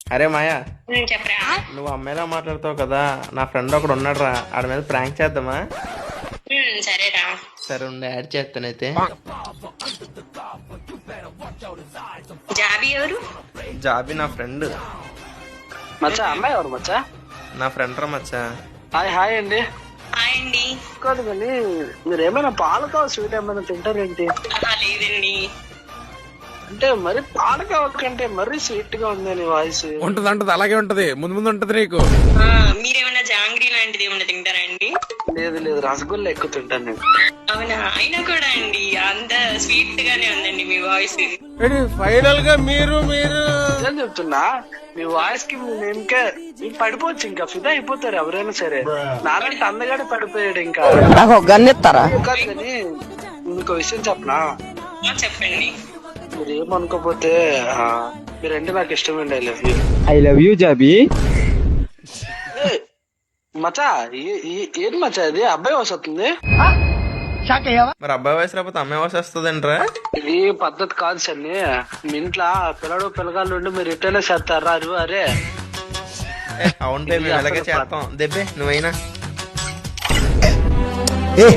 అరే మాయా, చెప్పరా. నువ్వు అమ్మాయిలా మాట్లాడతావు కదా, నా ఫ్రెండ్ ఒకడు ఉన్నాడు రా, ఆడి మీద ప్రాంక్ చేద్దామా? సరేరా. సరే ఉండి యాడ్ చేస్తానైతే. జాబీ ఎవరు? జాబీ నా ఫ్రెండ్. మచ్చా అమ్మాయి ఎవరు మచ్చా? నా ఫ్రెండ్ రా మచ్చా. హాయ్ హాయ్ అండి. హాయ్ అండి. కాదు కానీ మీరు ఏమైనా పాలకావ స్వీట్ ఏమైనా తింటారేంటి? లేదండి. అంటే మరి పాలకావ కంటే మరీ స్వీట్ గా ఉందని వాయిస్. ఉంటది అలాగే ఉంటది, ముందు ముందు ఉంటది నీకు. మీరేమన్నా జాంగ్రీ లాంటిది ఏమన్నా తింటారా అండి? లేదు లేదు, రసగుల్లా ఎక్కువ తింటాను నేను. అవునా? అయినా కూడా అండి అంత స్వీట్ గానే ఉందండి మీ వాయిస్. ఫైనల్ గా మీరు మీరు ఏం చెప్తున్నా, మీ వాయిస్ కి మీ నేమ్కే మీకు పడిపోవచ్చు, ఇంకా ఫిదా అయిపోతారు ఎవరైనా సరే. నాలంటే అందగానే పడిపోయాడు ఇంకా. గన్నెత్తారా? కాదు కానీ ఇంకో విషయం చెప్పనా? చెప్పండి. మీరు ఏమనుకోపోతే మీరంటే నాకు ఇష్టమండి. I love you. I love you జాబీ. మచా ఏది మచా ఇది అబ్బాయి వస్తుంది? మరి అబ్బాయి వయసు రాకపోతే అమ్మాయి వయసు వస్తుందంట్రా? ఇది పద్ధతి కాదు సన్ని. మీ ఇంట్లో పిల్లడు పిల్లగాళ్ళు ఉండి మీరు రిటైర్లో చేస్తారా? అరే అవును బే, మేము ఇలాగే చేస్తాం. దెబ్బే నువ్వైనా. ఏ